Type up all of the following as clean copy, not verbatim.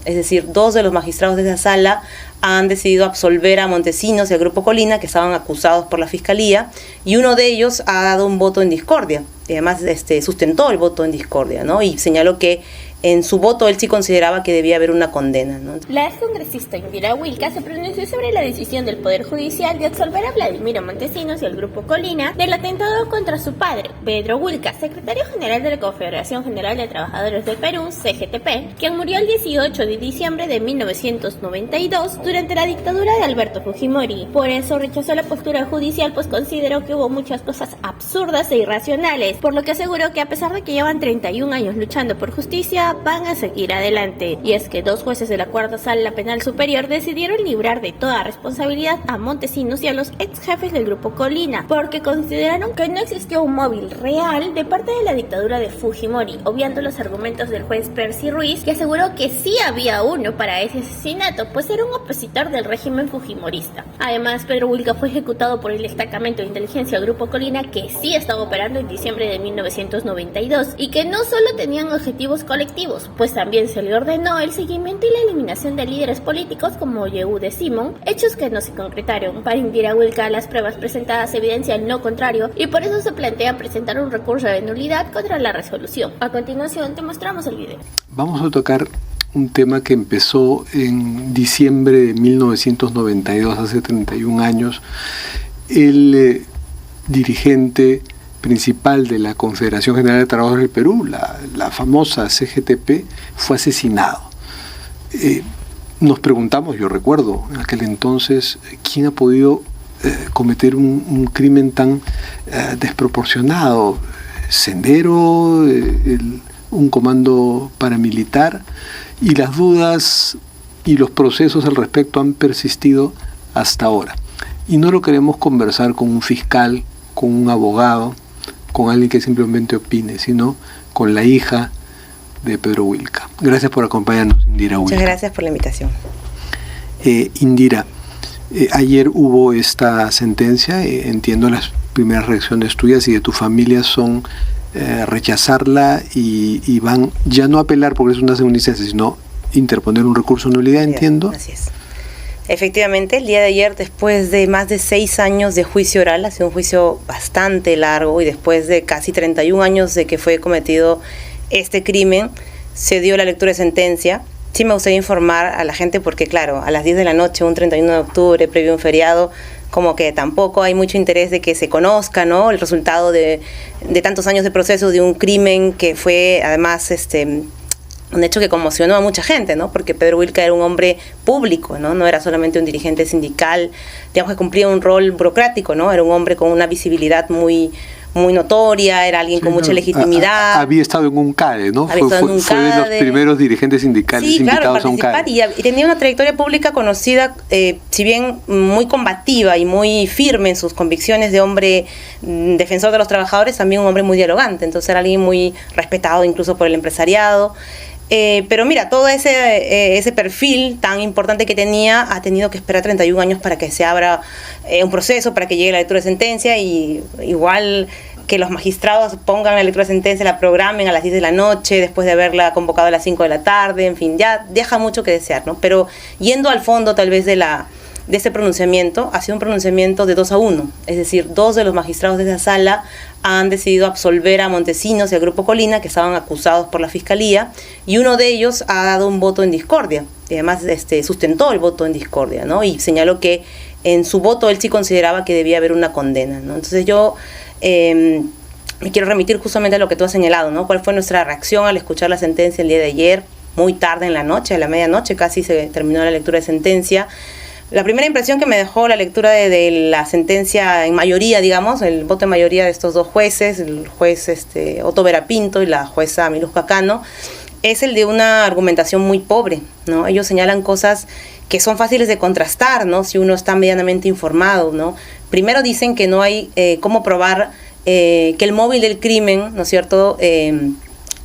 Es decir, 2 de los magistrados de esa sala han decidido absolver a Montesinos y al Grupo Colina, que estaban acusados por la Fiscalía, y uno de ellos ha dado un voto en discordia, y además sustentó el voto en discordia, ¿no? Y señaló que en su voto él sí consideraba que debía haber una condena, ¿no? La excongresista Indira Wilca se pronunció sobre la decisión del Poder Judicial de absolver a Vladimiro Montesinos y al Grupo Colina del atentado contra su padre, Pedro Wilca, secretario general de la Confederación General de Trabajadores del Perú, CGTP, quien murió el 18 de diciembre de 1992 durante la dictadura de Alberto Fujimori. Por eso rechazó la postura judicial, pues consideró que hubo muchas cosas absurdas e irracionales, por lo que aseguró que a pesar de que llevan 31 años luchando por justicia, van a seguir adelante. Y es que 2 jueces de la Cuarta Sala Penal Superior decidieron librar de toda responsabilidad a Montesinos y a los ex jefes del Grupo Colina, porque consideraron que no existió un móvil real de parte de la dictadura de Fujimori, obviando los argumentos del juez Percy Ruiz, que aseguró que sí había uno para ese asesinato, pues era un opositor del régimen fujimorista. Además, Pedro Wilca fue ejecutado por el destacamento de inteligencia del Grupo Colina, que sí estaba operando en diciembre de 1992, y que no solo tenían objetivos colectivos, pues también se le ordenó el seguimiento y la eliminación de líderes políticos como Yehude Simón, hechos que no se concretaron. Para Indira Wilca, las pruebas presentadas evidencian lo contrario y por eso se plantea presentar un recurso de nulidad contra la resolución. A continuación te mostramos el video. Vamos a tocar un tema que empezó en diciembre de 1992, hace 31 años. El dirigente principal de la Confederación General de Trabajadores del Perú, la famosa CGTP, fue asesinado. Nos preguntamos, yo recuerdo en aquel entonces, ¿quién ha podido cometer un crimen tan desproporcionado? ¿Sendero? ¿Un comando paramilitar? Y las dudas y los procesos al respecto han persistido hasta ahora. Y no lo queremos conversar con un fiscal, con un abogado, con alguien que simplemente opine, sino con la hija de Pedro Wilca. Gracias por acompañarnos, Indira Wilca. Muchas gracias por la invitación. Indira, ayer hubo esta sentencia, entiendo las primeras reacciones tuyas y de tu familia son rechazarla y van ya no apelar porque es una segunda instancia, sino interponer un recurso de nulidad, entiendo. Así es. Efectivamente, el día de ayer, después de más de 6 años de juicio oral, ha sido un juicio bastante largo y después de casi 31 años de que fue cometido este crimen, se dio la lectura de sentencia. Sí me gustaría informar a la gente porque, claro, a las 10 de la noche, un 31 de octubre, previo a un feriado, como que tampoco hay mucho interés de que se conozca, ¿no?, el resultado de tantos años de proceso de un crimen que fue, además, un hecho que conmocionó a mucha gente, ¿no? Porque Pedro Wilca era un hombre público, ¿no? No era solamente un dirigente sindical, digamos que cumplía un rol burocrático, ¿no? Era un hombre con una visibilidad muy notoria, era alguien con mucha legitimidad. Había estado en un CADE, ¿no? Fue de los primeros dirigentes sindicales invitados a un CADE. Y tenía una trayectoria pública conocida, si bien muy combativa y muy firme en sus convicciones de hombre defensor de los trabajadores, también un hombre muy dialogante. Entonces era alguien muy respetado incluso por el empresariado. Pero mira, todo ese perfil tan importante que tenía ha tenido que esperar 31 años para que se abra un proceso, para que llegue la lectura de sentencia, y igual que los magistrados pongan la lectura de sentencia, la programen a las 10 de la noche, después de haberla convocado a las 5 de la tarde, en fin, ya deja mucho que desear, ¿no? Pero yendo al fondo tal vez de este pronunciamiento, ha sido un pronunciamiento de 2-1, es decir, 2 de los magistrados de esa sala han decidido absolver a Montesinos y al Grupo Colina, que estaban acusados por la Fiscalía, y uno de ellos ha dado un voto en discordia, y además sustentó el voto en discordia, ¿no? Y señaló que en su voto él sí consideraba que debía haber una condena, ¿no? Entonces yo me quiero remitir justamente a lo que tú has señalado, ¿no? ¿Cuál fue nuestra reacción al escuchar la sentencia el día de ayer? Muy tarde en la noche, a la medianoche casi se terminó la lectura de sentencia. La primera impresión que me dejó la lectura de la sentencia en mayoría, digamos, el voto en mayoría de estos 2 jueces, el juez Otto Vera Pinto y la jueza Milusca Cano, es el de una argumentación muy pobre, ¿no? Ellos señalan cosas que son fáciles de contrastar, ¿no?, si uno está medianamente informado, ¿no? Primero dicen que no hay cómo probar que el móvil del crimen, ¿no es cierto?,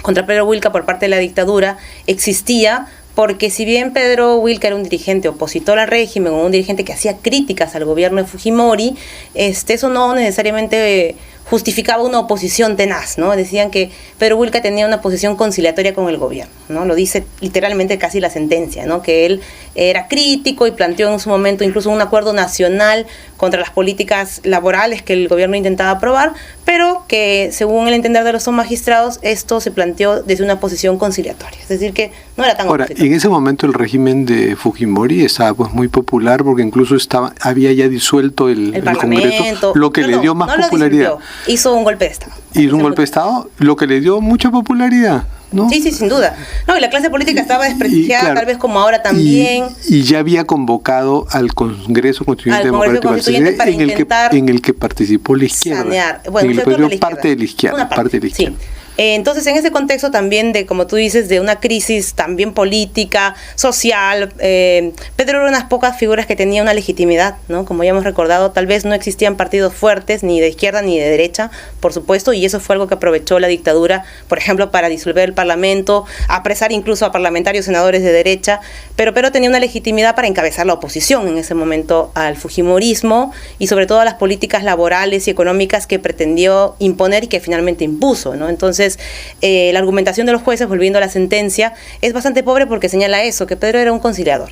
contra Pedro Wilca por parte de la dictadura existía, porque si bien Pedro Wilca era un dirigente opositor al régimen o un dirigente que hacía críticas al gobierno de Fujimori, eso no necesariamente justificaba una oposición tenaz, ¿no? Decían que Pedro Wilca tenía una posición conciliatoria con el gobierno, ¿no? Lo dice literalmente casi la sentencia, ¿no? Que él era crítico y planteó en su momento incluso un acuerdo nacional contra las políticas laborales que el gobierno intentaba aprobar, pero que según el entender de los magistrados, esto se planteó desde una posición conciliatoria, es decir, que no era tan opositor. En ese momento el régimen de Fujimori estaba pues muy popular porque incluso había ya disuelto el Congreso, lo que le dio más popularidad. Hizo un golpe de Estado. Hizo un golpe de Estado, lo que le dio mucha popularidad, ¿no? Sí, sin duda. No, y la clase política estaba desprestigiada, claro, tal vez como ahora también. Y ya había convocado al Congreso Constituyente en el que participó la izquierda. Sanear. Bueno, parte de la izquierda. Sí. Entonces, en ese contexto también de, como tú dices, de una crisis también política, social, Pedro era unas pocas figuras que tenía una legitimidad, ¿no? Como ya hemos recordado, tal vez no existían partidos fuertes, ni de izquierda ni de derecha, por supuesto, y eso fue algo que aprovechó la dictadura, por ejemplo, para disolver el Parlamento, apresar incluso a parlamentarios, senadores de derecha, pero tenía una legitimidad para encabezar la oposición en ese momento al fujimorismo y sobre todo a las políticas laborales y económicas que pretendió imponer y que finalmente impuso, ¿no? Entonces, la argumentación de los jueces, volviendo a la sentencia, es bastante pobre porque señala eso, que Pedro era un conciliador.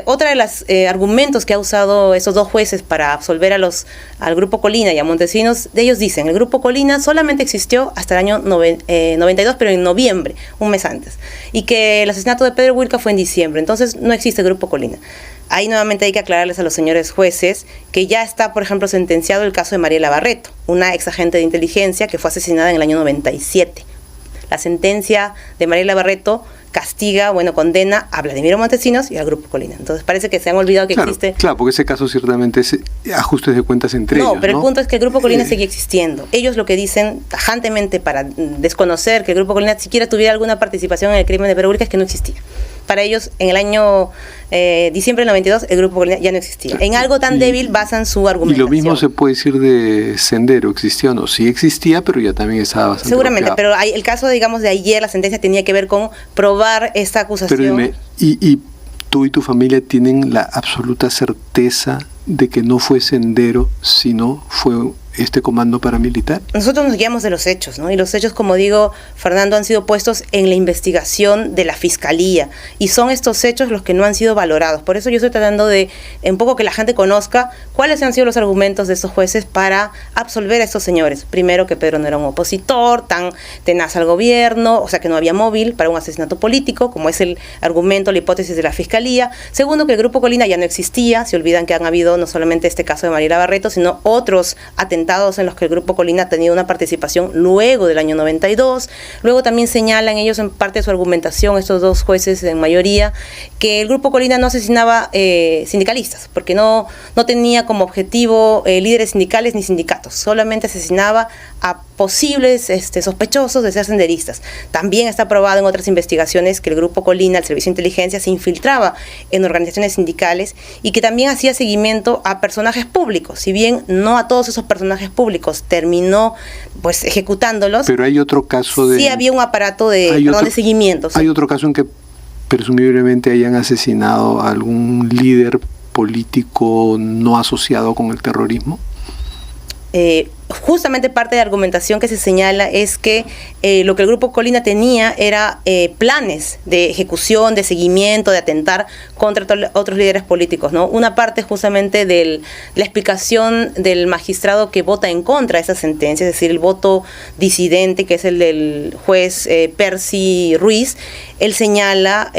Otra de los argumentos que ha usado esos dos jueces para absolver al Grupo Colina y a Montesinos, de ellos dicen, el Grupo Colina solamente existió hasta el año 92, pero en noviembre, un mes antes, y que el asesinato de Pedro Wilca fue en diciembre, entonces no existe Grupo Colina. Ahí nuevamente hay que aclararles a los señores jueces que ya está, por ejemplo, sentenciado el caso de Mariela Barreto, una ex agente de inteligencia que fue asesinada en el año 97. La sentencia de Mariela Barreto condena a Vladimiro Montesinos y al Grupo Colina. Entonces parece que se han olvidado que existe... Claro, porque ese caso ciertamente es ajustes de cuentas entre ellos. No, pero el punto es que el Grupo Colina sigue existiendo. Ellos lo que dicen tajantemente para desconocer que el Grupo Colina siquiera tuviera alguna participación en el crimen de Pedro Wilca es que no existía. Para ellos, en el año diciembre del 92, el Grupo Colina ya no existía. En algo tan débil basan su argumentación. Y lo mismo se puede decir de Sendero, ¿existía o no? Sí existía, pero ya también estaba bastante seguramente, bloqueado. Pero el caso, digamos, de ayer, la sentencia tenía que ver con probar esta acusación. Pero dime, ¿y tú y tu familia tienen la absoluta certeza de que no fue Sendero, sino fue este comando paramilitar? Nosotros nos guiamos de los hechos, ¿no? Y los hechos, como digo, Fernando, han sido puestos en la investigación de la Fiscalía, y son estos hechos los que no han sido valorados. Por eso yo estoy tratando de, un poco que la gente conozca cuáles han sido los argumentos de estos jueces para absolver a estos señores. Primero, que Pedro no era un opositor tan tenaz al gobierno, o sea, que no había móvil para un asesinato político, como es el argumento, la hipótesis de la Fiscalía. Segundo, que el Grupo Colina ya no existía. Se olvidan que han habido no solamente este caso de Mariela Barreto, sino otros atentados en los que el Grupo Colina ha tenido una participación luego del año 92. Luego también señalan ellos en parte de su argumentación, estos dos jueces en mayoría, que el Grupo Colina no asesinaba sindicalistas, porque no tenía como objetivo líderes sindicales ni sindicatos, solamente asesinaba a posibles sospechosos de ser senderistas. También está probado en otras investigaciones que el Grupo Colina, el Servicio de Inteligencia, se infiltraba en organizaciones sindicales y que también hacía seguimiento a personajes públicos. Si bien no a todos esos personajes públicos terminó pues ejecutándolos, pero hay otro caso de... Sí había un aparato de seguimiento. Hay otro caso en que presumiblemente hayan asesinado a algún líder político no asociado con el terrorismo. Justamente parte de la argumentación que se señala es que lo que el Grupo Colina tenía era planes de ejecución, de seguimiento, de atentar contra otros líderes políticos, ¿no? Una parte justamente de la explicación del magistrado que vota en contra de esa sentencia, es decir, el voto disidente, que es el del juez Percy Ruiz. Él señala,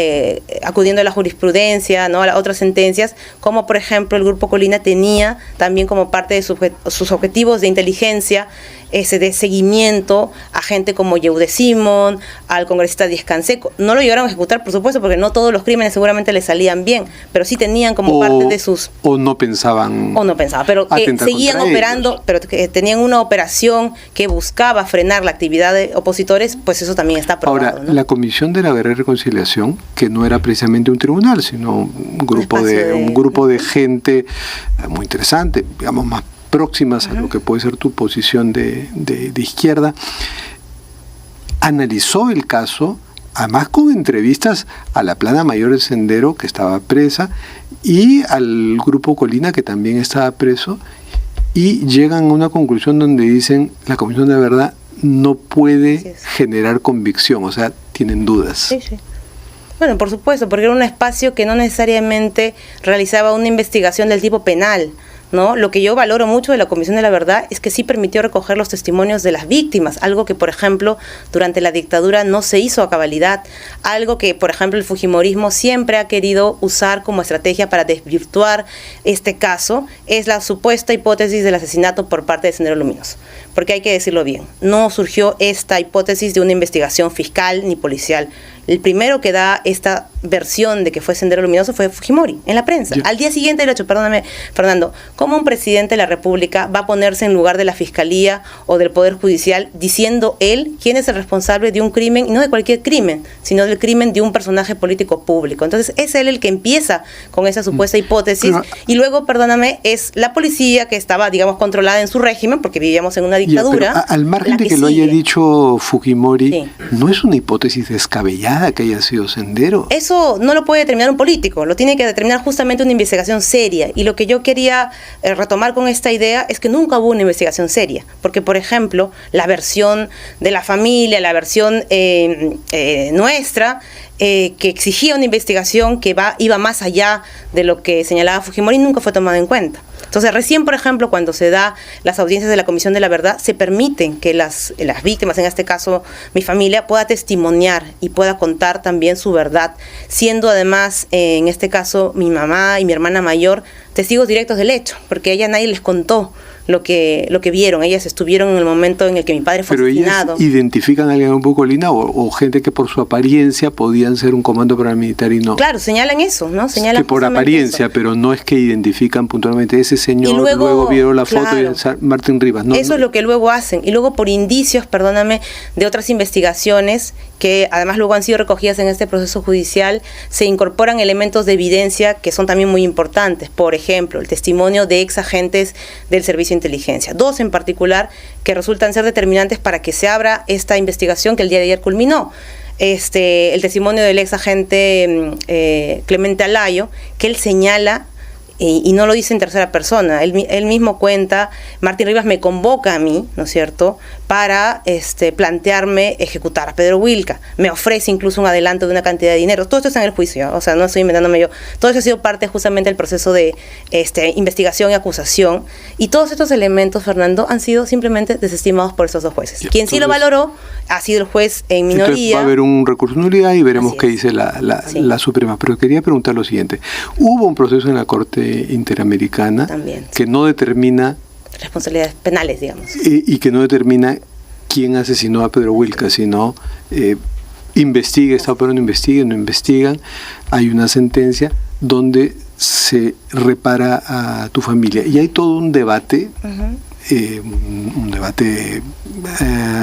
acudiendo a la jurisprudencia, ¿no?, a las otras sentencias, como por ejemplo el Grupo Colina tenía también como parte de sus objetivos de inteligencia, de seguimiento a gente como Yehude Simón, al congresista Díaz Canseco. No lo llegaron a ejecutar, por supuesto, porque no todos los crímenes seguramente les salían bien, pero sí tenían como parte de sus... O no pensaban, pero que seguían operando, pero que tenían una operación que buscaba frenar la actividad de opositores, pues eso también está probado. Ahora, ¿no? La Comisión de la Verdad y Reconciliación, que no era precisamente un tribunal, sino un grupo de gente muy interesante, digamos, más próximas a lo que puede ser tu posición de izquierda, analizó el caso, además con entrevistas a la plana mayor del Sendero, que estaba presa, y al Grupo Colina, que también estaba preso, y llegan a una conclusión donde dicen la Comisión de Verdad no puede generar convicción, o sea, tienen dudas. Sí, sí. Bueno, por supuesto, porque era un espacio que no necesariamente realizaba una investigación del tipo penal, ¿no? Lo que yo valoro mucho de la Comisión de la Verdad es que sí permitió recoger los testimonios de las víctimas, algo que, por ejemplo, durante la dictadura no se hizo a cabalidad, algo que, por ejemplo, el fujimorismo siempre ha querido usar como estrategia para desvirtuar este caso, es la supuesta hipótesis del asesinato por parte de Sendero Luminoso. Porque hay que decirlo bien, no surgió esta hipótesis de una investigación fiscal ni policial. El primero que da esta versión de que fue Sendero Luminoso fue Fujimori, en la prensa. Al día siguiente del hecho, perdóname, Fernando, ¿cómo un presidente de la República va a ponerse en lugar de la Fiscalía o del Poder Judicial diciendo él quién es el responsable de un crimen, y no de cualquier crimen, sino del crimen de un personaje político público? Entonces, es él el que empieza con esa supuesta hipótesis, y luego, perdóname, es la policía que estaba, digamos, controlada en su régimen, porque vivíamos en una dictadura. Pero al margen de que lo haya dicho Fujimori, ¿no es una hipótesis descabellada que haya sido Sendero? Eso no lo puede determinar un político, lo tiene que determinar justamente una investigación seria. Y lo que yo quería retomar con esta idea es que nunca hubo una investigación seria. Porque, por ejemplo, la versión de la familia, la versión nuestra, que exigía una investigación que iba más allá de lo que señalaba Fujimori, nunca fue tomada en cuenta. Entonces, recién, por ejemplo, cuando se da las audiencias de la Comisión de la Verdad, se permiten que las víctimas, en este caso mi familia, pueda testimoniar y pueda contar también su verdad, siendo además, en este caso, mi mamá y mi hermana mayor, testigos directos del hecho, porque a ella nadie les contó lo que vieron. Ellas estuvieron en el momento en el que mi padre fue asesinado. ¿Pero ellas identifican a alguien un poco, Lina, o gente que por su apariencia podían ser un comando paramilitar y no? Claro, señalan eso, ¿no? Señalan que por apariencia, eso. Pero no es que identifican puntualmente ese señor, y luego vieron la foto de Martín Rivas. Eso es lo que luego hacen. Y luego por indicios, perdóname, de otras investigaciones que además luego han sido recogidas en este proceso judicial, se incorporan elementos de evidencia que son también muy importantes. Por ejemplo, el testimonio de ex agentes del Servicio de Inteligencia, 2 en particular, que resultan ser determinantes para que se abra esta investigación que el día de ayer culminó. El testimonio del ex agente Clemente Alayo, que él señala, y no lo dice en tercera persona, él mismo cuenta: Martín Rivas me convoca a mí, ¿no es cierto?, para plantearme ejecutar a Pedro Wilca, me ofrece incluso un adelanto de una cantidad de dinero. Todo esto está en el juicio, o sea, no estoy inventándome yo, todo eso ha sido parte justamente del proceso de investigación y acusación, y todos estos elementos, Fernando, han sido simplemente desestimados por esos 2 jueces. Quien sí lo valoró ha sido el juez en minoría. Entonces va a haber un recurso de nulidad y veremos qué dice la Suprema. Pero quería preguntar lo siguiente: hubo un proceso en la Corte Interamericana también, que no determina responsabilidades penales, digamos, y que no determina quién asesinó a Pedro Wilca, sino investiga, pero no investigan. Hay una sentencia donde se repara a tu familia y hay todo un debate, un debate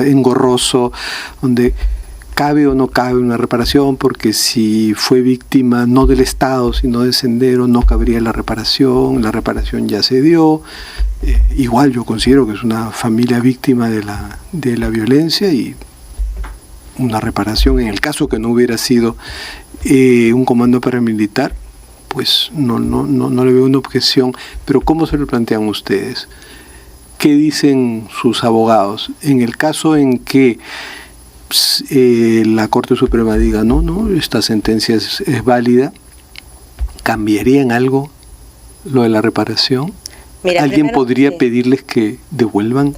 engorroso, donde cabe o no cabe una reparación, porque si fue víctima no del Estado sino de Sendero no cabría la reparación ya se dio. Igual yo considero que es una familia víctima de la violencia, y una reparación, en el caso que no hubiera sido un comando paramilitar, pues no le veo una objeción. Pero ¿cómo se lo plantean ustedes? ¿Qué dicen sus abogados en el caso en que la Corte Suprema diga no, esta sentencia es válida? ¿Cambiaría en algo lo de la reparación? Mira, ¿alguien podría pedirles que devuelvan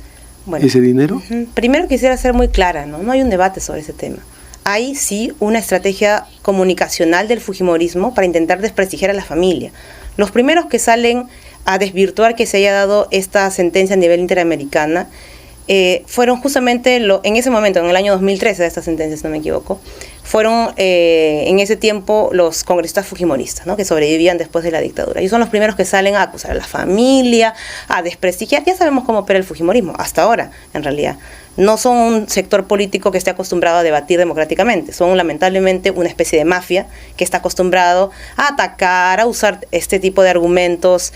ese dinero? Primero quisiera ser muy clara, no hay un debate sobre ese tema. Hay sí una estrategia comunicacional del fujimorismo para intentar desprestigiar a la familia. Los primeros que salen a desvirtuar que se haya dado esta sentencia a nivel interamericana fueron justamente en ese momento, en el año 2013 de esta sentencia, si no me equivoco, fueron en ese tiempo los congresistas fujimoristas, ¿no?, que sobrevivían después de la dictadura. Ellos son los primeros que salen a acusar a la familia, a desprestigiar. Ya sabemos cómo opera el fujimorismo, hasta ahora, en realidad. No son un sector político que esté acostumbrado a debatir democráticamente, son lamentablemente una especie de mafia que está acostumbrado a atacar, a usar este tipo de argumentos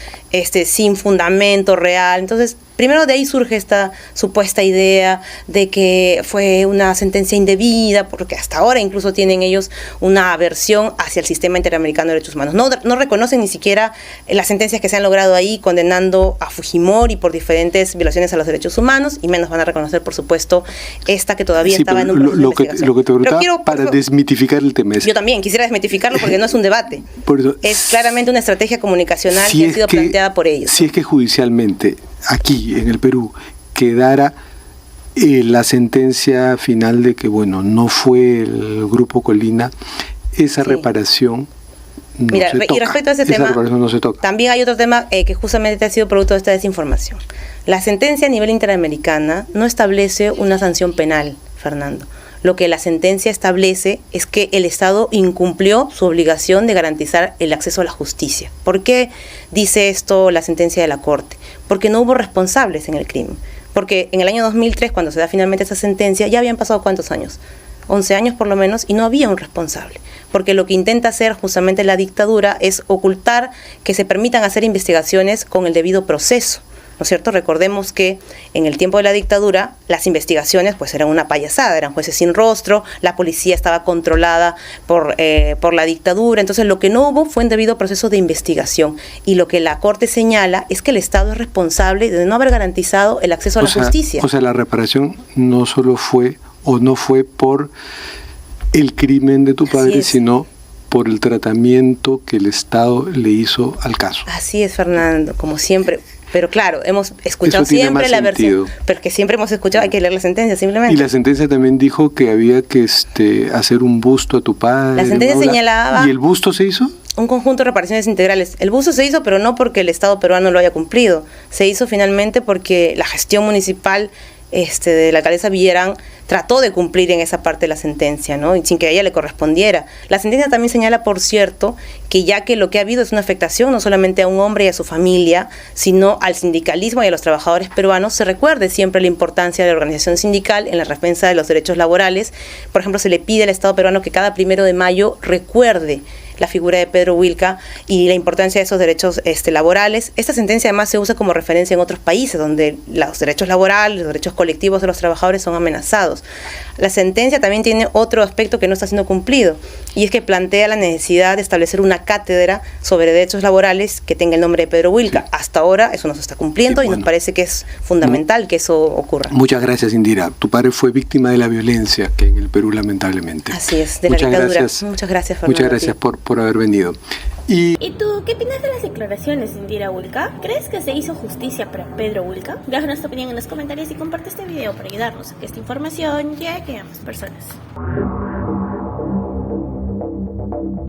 sin fundamento real. Entonces, primero de ahí surge esta supuesta idea de que fue una sentencia indebida, porque hasta ahora incluso incluso tienen ellos una aversión hacia el sistema interamericano de derechos humanos. No reconocen ni siquiera las sentencias que se han logrado ahí condenando a Fujimori por diferentes violaciones a los derechos humanos, y menos van a reconocer, por supuesto, esta que todavía estaba en un proceso de investigación. Lo que te preguntaba para desmitificar el tema es... Yo también quisiera desmitificarlo porque no es un debate. Es claramente una estrategia comunicacional que ha sido planteada por ellos. Si es que judicialmente, aquí en el Perú, quedara la sentencia final de que, bueno, no fue el Grupo Colina, esa reparación no se toca. Y respecto a ese tema, no se toca. También hay otro tema que justamente ha sido producto de esta desinformación. La sentencia a nivel interamericana no establece una sanción penal, Fernando. Lo que la sentencia establece es que el Estado incumplió su obligación de garantizar el acceso a la justicia. ¿Por qué dice esto la sentencia de la Corte? Porque no hubo responsables en el crimen. Porque en el año 2003, cuando se da finalmente esa sentencia, ya habían pasado ¿cuántos años? 11 años por lo menos, y no había un responsable. Porque lo que intenta hacer justamente la dictadura es ocultar que se permitan hacer investigaciones con el debido proceso, ¿no es cierto? Recordemos que en el tiempo de la dictadura las investigaciones pues eran una payasada, eran jueces sin rostro, la policía estaba controlada por la dictadura, entonces lo que no hubo fue un debido proceso de investigación, y lo que la Corte señala es que el Estado es responsable de no haber garantizado el acceso a la justicia. O sea, la reparación no solo fue o no fue por el crimen de tu padre, sino por el tratamiento que el Estado le hizo al caso. Así es, Fernando, como siempre. Pero claro, hemos escuchado siempre la versión, pero que siempre hemos escuchado, hay que leer la sentencia simplemente. Y la sentencia también dijo que había que hacer un busto a tu padre. La sentencia señalaba... ¿Y el busto se hizo? Un conjunto de reparaciones integrales. El busto se hizo, pero no porque el Estado peruano lo haya cumplido. Se hizo finalmente porque la gestión municipal de la alcaldesa Villarán trató de cumplir en esa parte de la sentencia, ¿no? Y sin que a ella le correspondiera. La sentencia también señala, por cierto, que ya que lo que ha habido es una afectación no solamente a un hombre y a su familia, sino al sindicalismo y a los trabajadores peruanos, se recuerde siempre la importancia de la organización sindical en la defensa de los derechos laborales. Por ejemplo, se le pide al Estado peruano que cada 1 de mayo recuerde la figura de Pedro Wilca y la importancia de esos derechos laborales. Esta sentencia además se usa como referencia en otros países donde los derechos laborales, los derechos colectivos de los trabajadores son amenazados. La sentencia también tiene otro aspecto que no está siendo cumplido, y es que plantea la necesidad de establecer una cátedra sobre derechos laborales que tenga el nombre de Pedro Wilca. Hasta ahora eso no se está cumpliendo, y nos parece que es fundamental que eso ocurra. Muchas gracias, Indira. Tu padre fue víctima de la violencia que en el Perú, lamentablemente. Así es, de la dictadura. Muchas gracias, Fernando. Muchas gracias por haber venido. ¿Y tú qué opinas de las declaraciones de Indira Wilca? ¿Crees que se hizo justicia para Pedro Wilca? Déjanos tu opinión en los comentarios y comparte este video para ayudarnos a que esta información llegue a más personas.